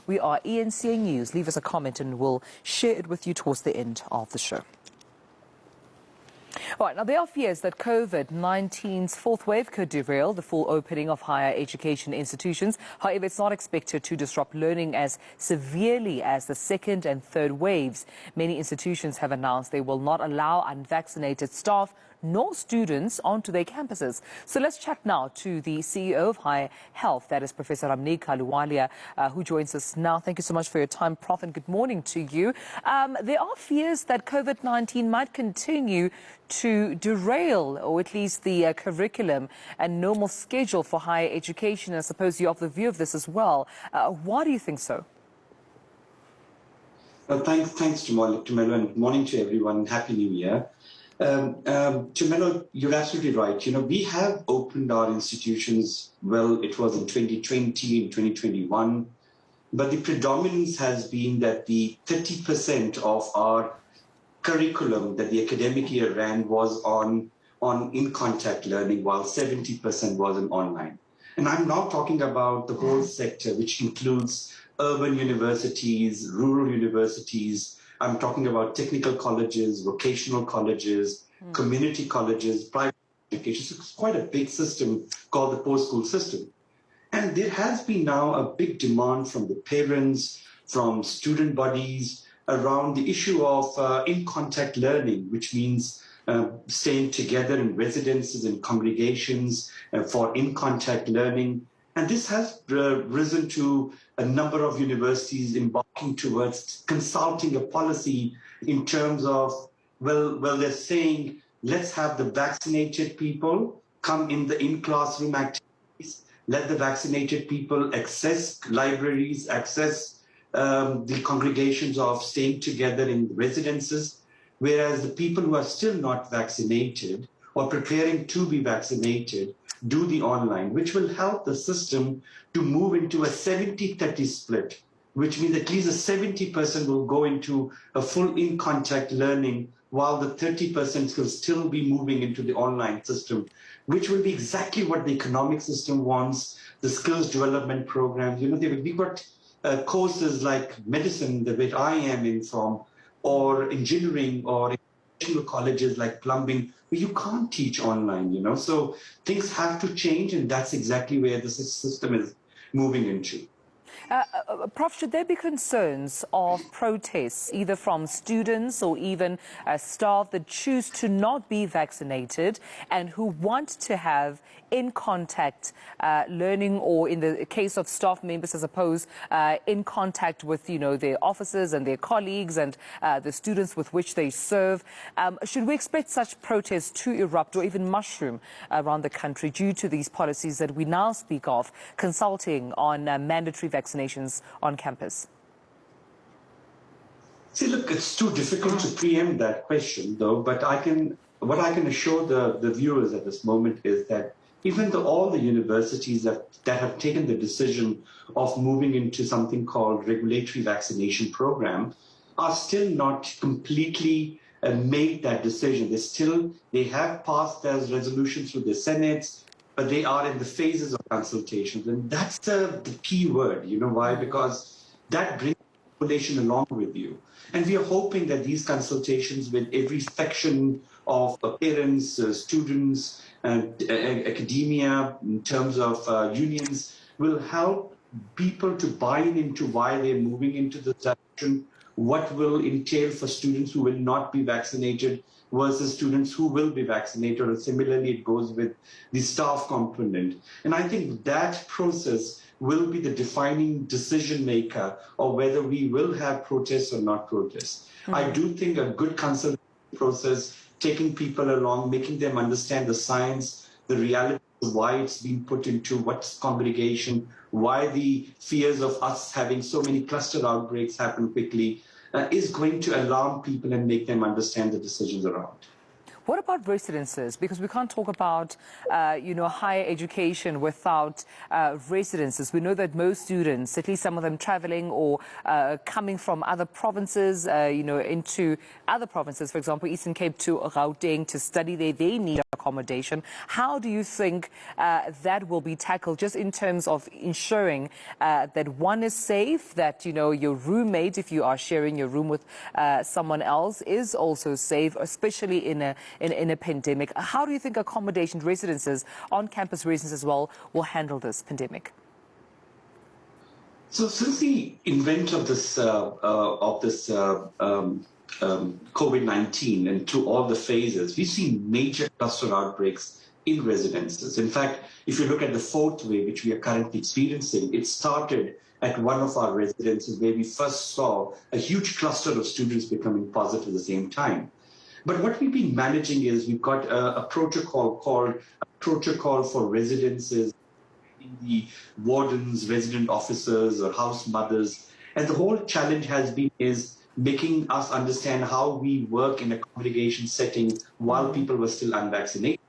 We are ENCA News. Leave us a comment and we'll share it with you towards the end of the show. All right, now there are fears that COVID-19's fourth wave could derail the full opening of higher education institutions. However, it's not expected to disrupt learning as severely as the second and third waves. Many institutions have announced they will not allow unvaccinated staff nor students onto their campuses. So let's chat now to the CEO of Higher Health, that is Professor Ramnik Aluwalia, who joins us now. Thank you so much for your time, Prof, and good morning to you. There are fears that COVID-19 might continue to derail, or at least the curriculum and normal schedule for higher education. I suppose you're of the view of this as well. Why do you think so? Thanks, Tumelo, and good morning to everyone. Happy New Year. Tumelo, you're absolutely right. You know, we have opened our institutions, well, it was in 2020, in 2021, but the predominance has been that the 30% of our curriculum that the academic year ran was on in-contact learning, while 70% was on online. And I'm now talking about the whole sector, which includes urban universities, rural universities. I'm talking about technical colleges, vocational colleges, community colleges, private education. So it's quite a big system called the post-school system. And there has been now a big demand from the parents, from student bodies around the issue of in-contact learning, which means staying together in residences and congregations for in-contact learning. And this has risen to a number of universities embarking towards consulting a policy in terms of, well, they're saying, let's have the vaccinated people come in the in-classroom activities, let the vaccinated people access libraries, access the congregations of staying together in residences, whereas the people who are still not vaccinated or preparing to be vaccinated do the online, which will help the system to move into a 70-30 split, which means at least a 70% will go into a full in-contact learning, while the 30% will still be moving into the online system, which will be exactly what the economic system wants, the skills development programs. You know, we've got courses like medicine, the bit I am in from, or engineering, or colleges like plumbing, where you can't teach online, you know. So things have to change, and that's exactly where the system is moving into. Prof, should there be concerns of protests, either from students or even staff that choose to not be vaccinated and who want to have in-contact learning, or in the case of staff members, I suppose, in contact with, you know, their officers and their colleagues and the students with which they serve? Should we expect such protests to erupt or even mushroom around the country due to these policies that we now speak of, consulting on mandatory vaccinations on campus? See, look, it's too difficult to preempt that question, though, but what I can assure the viewers at this moment is that even though all the universities that have taken the decision of moving into something called regulatory vaccination program are still not completely made that decision. They have passed as resolutions through the Senates, but they are in the phases of consultations. And that's the key word. You know why? Because that brings the population along with you. And we are hoping that these consultations with every section of parents, students, and academia, in terms of unions, will help people to buy into why they're moving into this direction, what will entail for students who will not be vaccinated versus students who will be vaccinated. And similarly, it goes with the staff component. And I think that process will be the defining decision maker of whether we will have protests or not protests. I do think a good consultation process, taking people along, making them understand the science, the reality of why it's being put into what's congregation, why the fears of us having so many cluster outbreaks happen quickly, is going to alarm people and make them understand the decisions around. What about residences? Because we can't talk about, higher education without residences. We know that most students, at least some of them traveling or coming from other provinces, into other provinces, for example, Eastern Cape to Gauteng to study there, they need accommodation. How do you think that will be tackled just in terms of ensuring that one is safe, that, your roommate, if you are sharing your room with someone else, is also safe, especially in a pandemic? How do you think accommodation, residences, on-campus residences as well, will handle this pandemic? So since the invent of this COVID-19 and through all the phases, we've seen major cluster outbreaks in residences. In fact, if you look at the fourth wave, which we are currently experiencing, it started at one of our residences where we first saw a huge cluster of students becoming positive at the same time. But what we've been managing is we've got a protocol called a Protocol for Residences, the wardens, resident officers, or house mothers. And the whole challenge has been is making us understand how we work in a congregation setting while people were still unvaccinated.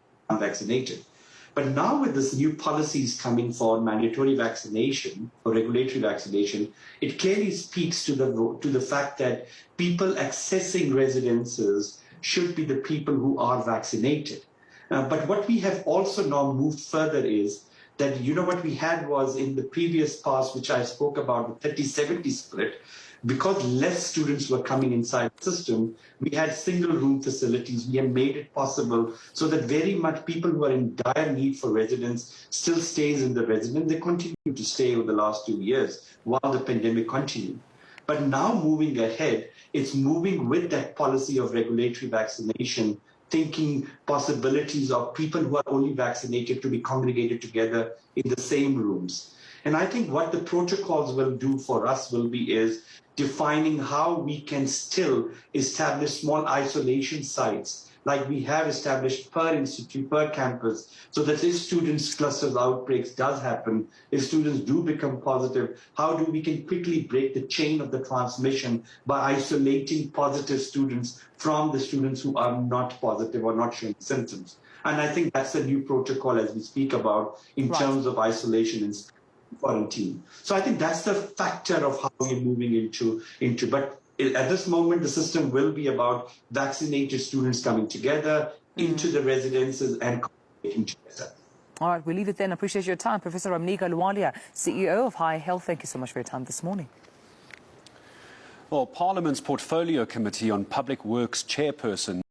But now with this new policies coming for mandatory vaccination or regulatory vaccination, it clearly speaks to the fact that people accessing residences should be the people who are vaccinated. But what we have also now moved further is that, what we had was in the previous past, which I spoke about, the 30-70 split, because less students were coming inside the system, we had single room facilities. We have made it possible so that very much people who are in dire need for residence still stays in the residence. They continue to stay over the last 2 years while the pandemic continued. But now moving ahead, it's moving with that policy of regulatory vaccination, thinking possibilities of people who are only vaccinated to be congregated together in the same rooms. And I think what the protocols will do for us is defining how we can still establish small isolation sites like we have established per institute, per campus, so that if students clusters outbreaks does happen, if students do become positive, how do we can quickly break the chain of the transmission by isolating positive students from the students who are not positive or not showing symptoms. And I think that's a new protocol as we speak about in terms of isolation and quarantine. So I think that's the factor of how we're moving into. But at this moment, the system will be about vaccinated students coming together into the residences and communicating together. All right, we'll leave it then. I appreciate your time. Professor Ramnika Lwalia, CEO of High Health, thank you so much for your time this morning. Well, Parliament's Portfolio Committee on Public Works chairperson